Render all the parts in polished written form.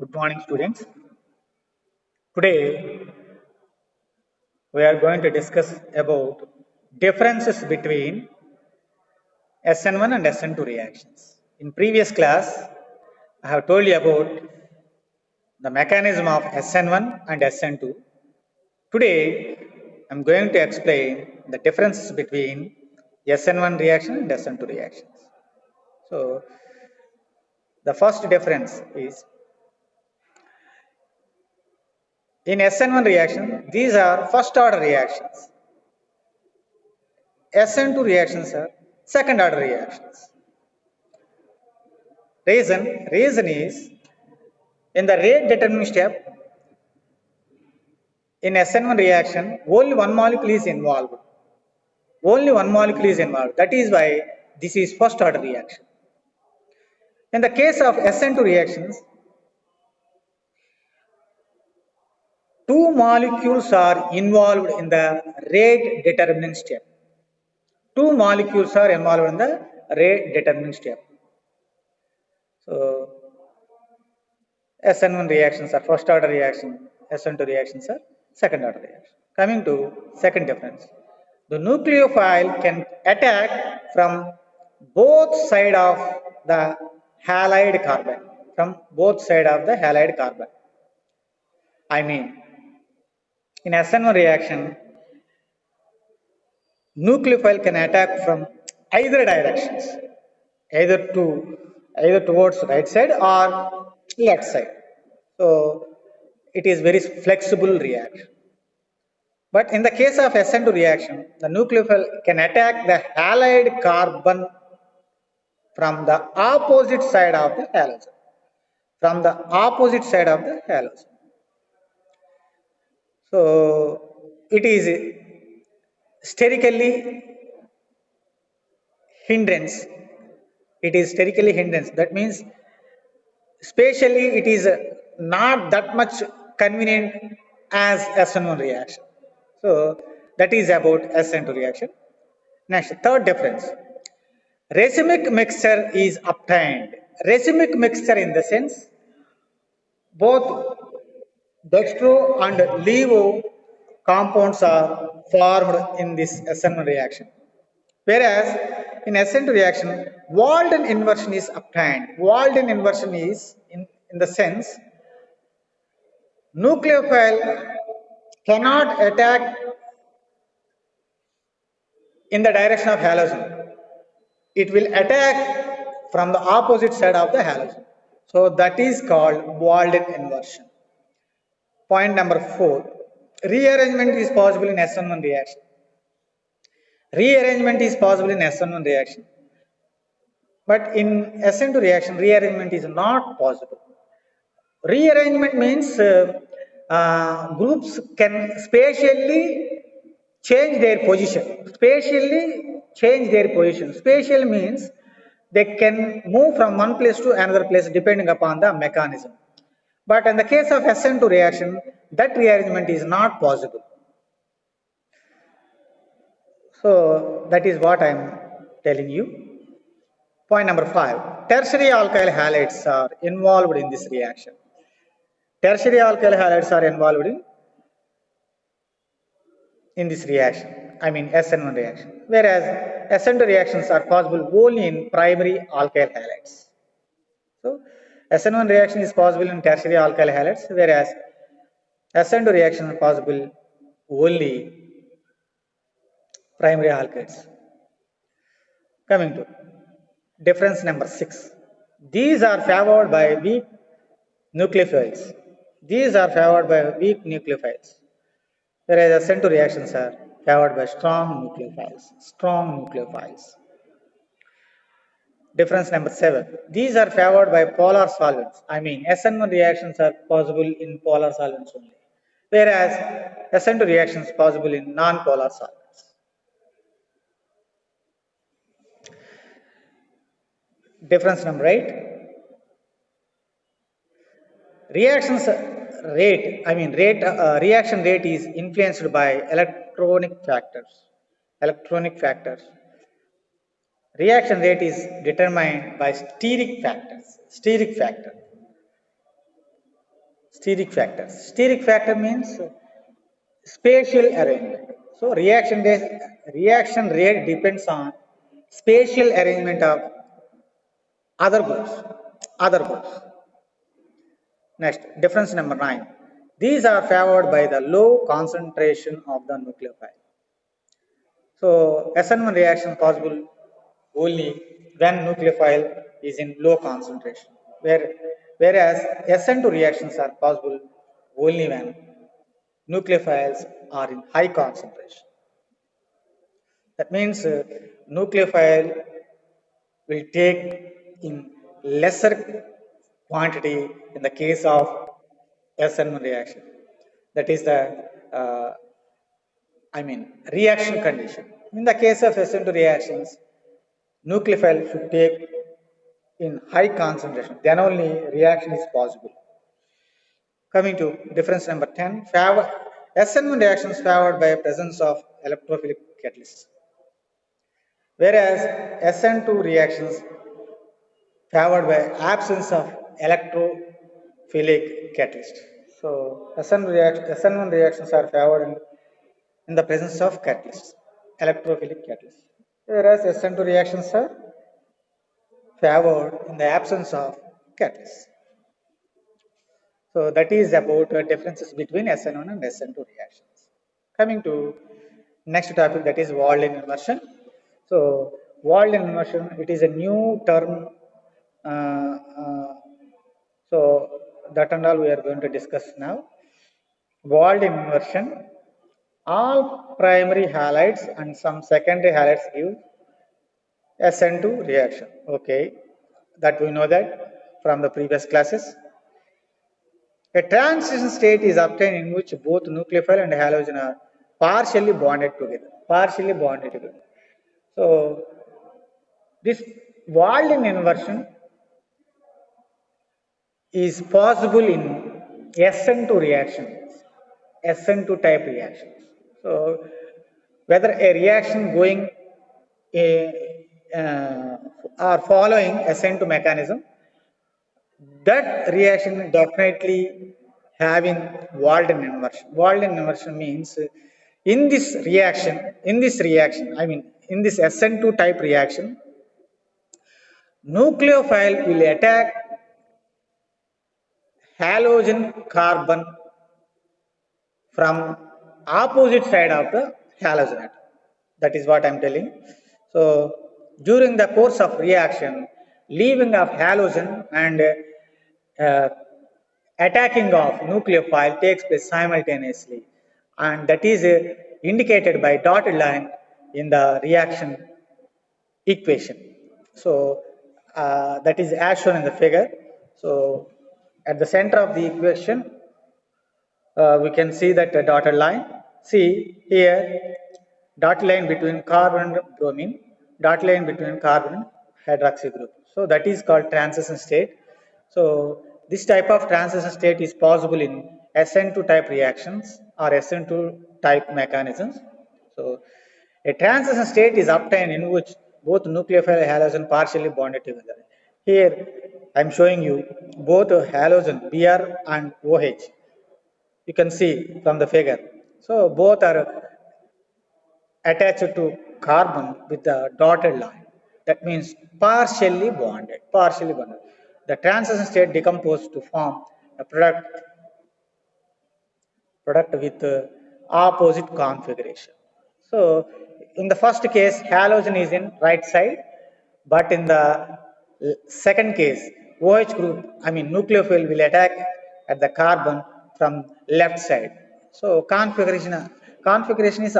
Good morning, students. Today, we are going to discuss about differences between SN1 and SN2 reactions. In previous class, I have told you about the mechanism of SN1 and SN2. Today, I am going to explain the differences between SN1 reaction and SN2 reactions. So, the first difference is in SN1 reaction, these are first order reactions. SN2 reactions are second order reactions. Reason is in the rate determining step in SN1 reaction, only one molecule is involved. Only one molecule is involved. That is why this is first order reaction. In the case of SN2 reactions, two molecules are involved in the rate determining step. Two molecules are involved in the rate determining step. So, SN1 reactions are first order reaction, SN2 reactions are second order reaction. Coming to second difference, the nucleophile can attack from both sides of the halide carbon. From both sides of the halide carbon. I mean, in SN1 reaction, nucleophile can attack from either directions, either towards right side or left side. So it is very flexible reaction. But in the case of SN2 reaction, the nucleophile can attack the halide carbon from the opposite side of the halogen. From the opposite side of the halogen. So it is sterically hindrance. It is sterically hindrance. That means spatially it is not that much convenient as SN1 reaction. So that is about SN2 reaction. Next, third difference. Racemic mixture is obtained. Racemic mixture in the sense both dextro and levo compounds are formed in this SN1 reaction. Whereas in SN2 reaction, Walden inversion is obtained. Walden inversion is in the sense nucleophile cannot attack in the direction of halogen. It will attack from the opposite side of the halogen. So that is called Walden inversion. Point number 4. Rearrangement is possible in SN1 reaction. Rearrangement is possible in SN1 reaction. But in SN2 reaction, rearrangement is not possible. Rearrangement means groups can spatially change their position. Spatially change their position. Spatial means they can move from one place to another place depending upon the mechanism. But in the case of SN2 reaction, that rearrangement is not possible. So that is what I am telling you. Point number 5. Tertiary alkyl halides are involved in this reaction. Tertiary alkyl halides are involved in this reaction. I mean SN1 reaction. Whereas SN2 reactions are possible only in primary alkyl halides. So SN1 reaction is possible in tertiary alkyl halides, whereas SN2 reaction is possible only primary alkyls. Coming to difference number 6. These are favored by weak nucleophiles. These are favored by weak nucleophiles, whereas SN2 reactions are favored by strong nucleophiles. Strong nucleophiles. Difference number 7. These are favored by polar solvents. I mean, SN1 reactions are possible in polar solvents only, whereas SN2 reactions possible in non-polar solvents. Difference number 8. Reactions rate, reaction rate is influenced by electronic factors. Electronic factors. Reaction rate is determined by steric factors. Steric factor. steric factors. Steric factor means spatial arrangement. So reaction rate depends on spatial arrangement of other groups. Other groups. Next, difference number 9. These are favored by the low concentration of the nucleophile. So SN1 reaction possible only when nucleophile is in low concentration, whereas SN2 reactions are possible only when nucleophiles are in high concentration. That means nucleophile will take in lesser quantity in the case of SN1 reaction. That is the reaction condition. In the case of SN2 reactions, nucleophile should take in high concentration, then only reaction is possible. Coming to difference number 10, SN1 reactions favored by presence of electrophilic catalysts, whereas SN2 reactions favored by absence of electrophilic catalyst. So SN1 reactions are favored in the presence of catalysts, electrophilic catalysts, whereas SN2 reactions are favored in the absence of catalysts. So that is about differences between SN1 and SN2 reactions. Coming to next topic, that is Walden inversion. So Walden inversion, it is a new term. So that and all we are going to discuss now. Walden inversion, all primary halides and some secondary halides give SN2 reaction. Okay, that we know that from the previous classes. A transition state is obtained in which both nucleophile and halogen are partially bonded together. Partially bonded together. So this Walden inversion is possible in SN2 reactions, SN2 type reactions. So whether a reaction going or following SN2 mechanism, that reaction definitely having Walden inversion. Walden inversion means in this reaction, in this SN2 type reaction, nucleophile will attack halogen carbon from opposite side of the halogen atom. That is what I am telling. So during the course of reaction, leaving of halogen and attacking of nucleophile takes place simultaneously, and that is indicated by dotted line in the reaction equation. So that is as shown in the figure. So at the center of the equation, we can see that dotted line. See here, dotted line between carbon and bromine, dotted line between carbon and hydroxy group. So that is called transition state. So this type of transition state is possible in SN2 type reactions or SN2 type mechanisms. So a transition state is obtained in which both nucleophile and halogen partially bonded together. Here I am showing you both halogen Br and OH. You can see from the figure. So both are attached to carbon with the dotted line. That means partially bonded. Partially bonded. The transition state decomposed to form a product with opposite configuration. So in the first case, halogen is in right side, but in the second case, OH group, nucleophile will attack at the carbon from left side. So configuration is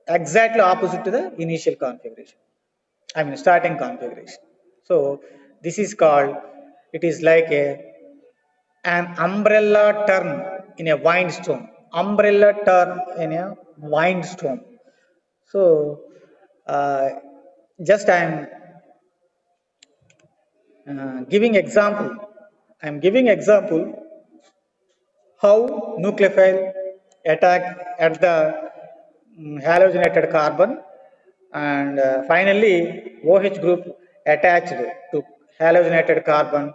exactly opposite to the initial configuration. Starting configuration. So this is called, it is like an umbrella term in a windstorm. Umbrella term in a windstorm. So just I am giving example. I am giving example how nucleophile attack at the halogenated carbon, and finally OH group attached to halogenated carbon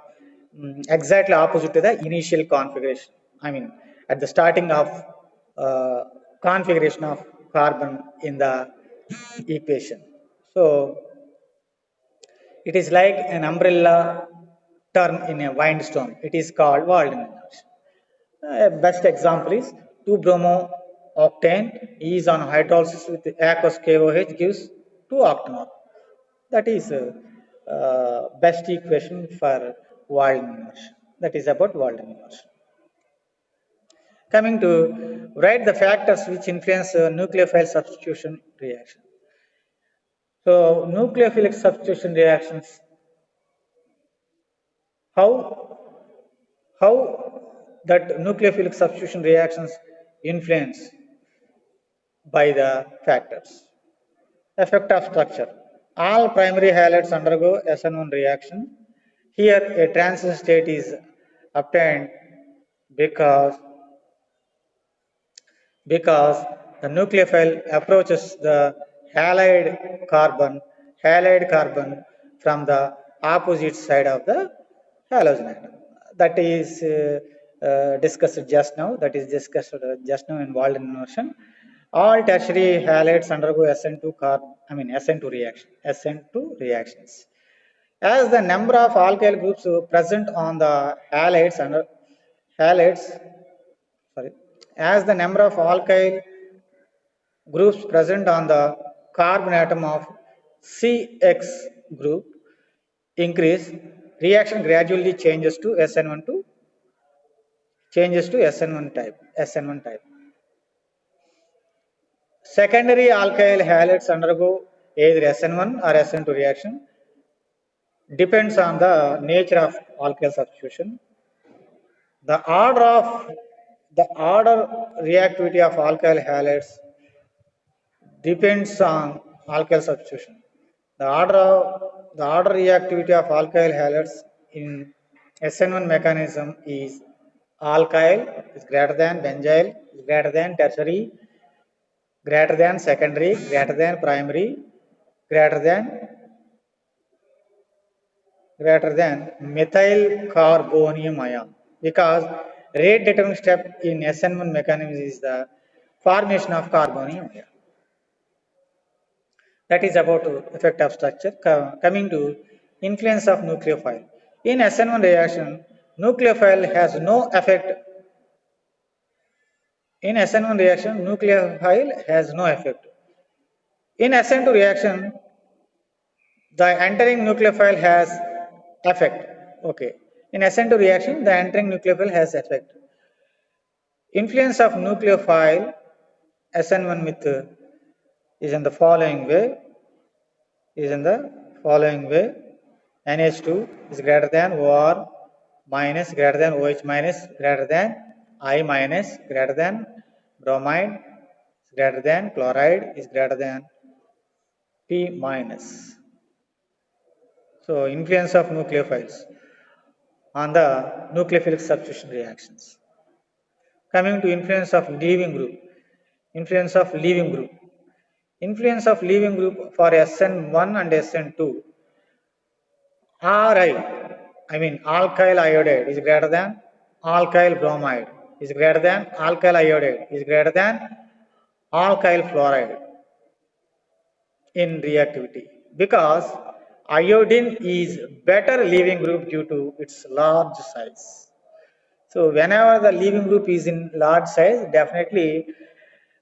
exactly opposite to the initial configuration. I mean, at the starting of uh, configuration of carbon in the equation. So it is like an umbrella term in a windstorm. It is called Walden inertia. Best example is 2-bromo-octane is on hydrolysis with aqueous KOH gives 2-octanol. That is best equation for Walden inertia. That is about Walden inertia. Coming to write the factors which influence nucleophile substitution reaction. So nucleophilic substitution reactions, how that nucleophilic substitution reactions influence by the factors. Effect of structure. All primary halides undergo SN1 reaction. Here a transition state is obtained because because the nucleophile approaches the halide carbon from the opposite side of the halogen atom. That is discussed just now. That is discussed just now in Walden inversion. All tertiary halides undergo SN2 SN2 reaction, SN2 reactions. As the number of alkyl groups present on the halides, sorry, as the number of alkyl groups present on the carbon atom of CX group increase, reaction gradually changes to SN1 type. Secondary alkyl halides undergo either SN1 or SN2 reaction, depends on the nature of alkyl substitution. The order reactivity of alkyl halides depends on alkyl substitution. The order reactivity of alkyl halides in SN1 mechanism is alkyl is greater than benzyl is greater than tertiary greater than secondary greater than primary greater than methyl carbonium ion, because rate determining step in SN1 mechanism is the formation of carbonium ion. That is about effect of structure. Coming to influence of nucleophile. In SN1 reaction, nucleophile has no effect. In SN1 reaction, nucleophile has no effect. In SN2 reaction, the entering nucleophile has effect. Okay. In SN2 reaction, the entering nucleophile has effect. Influence of nucleophile SN1 with is in the following way. NH2 is greater than OR minus greater than OH minus greater than I minus greater than bromide greater than chloride is greater than P minus. So influence of nucleophiles on the nucleophilic substitution reactions. Coming to influence of leaving group. Influence of leaving group. Influence of leaving group for SN1 and SN2. Alkyl iodide is greater than alkyl bromide is greater than alkyl iodide is greater than alkyl fluoride in reactivity, because iodine is better leaving group due to its large size. So whenever the leaving group is in large size, definitely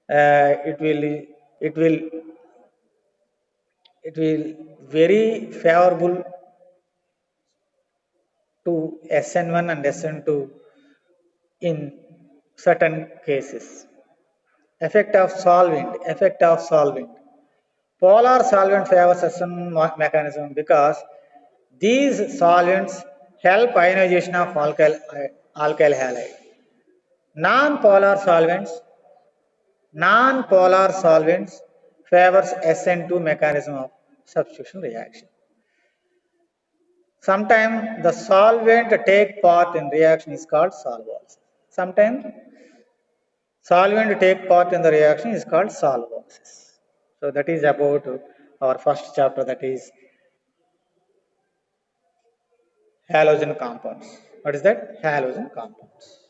it will very favorable to SN1 and SN2 in certain cases. Effect of solvent. Polar solvent favors SN1 mechanism because these solvents help ionization of alkyl halide. Non-polar solvents favors SN2 mechanism of substitution reaction. Sometimes the solvent take part in reaction is called solvolysis. Sometimes solvent take part in the reaction is called solvolysis. So that is about our first chapter, that is halogen compounds. What is that? Halogen compounds.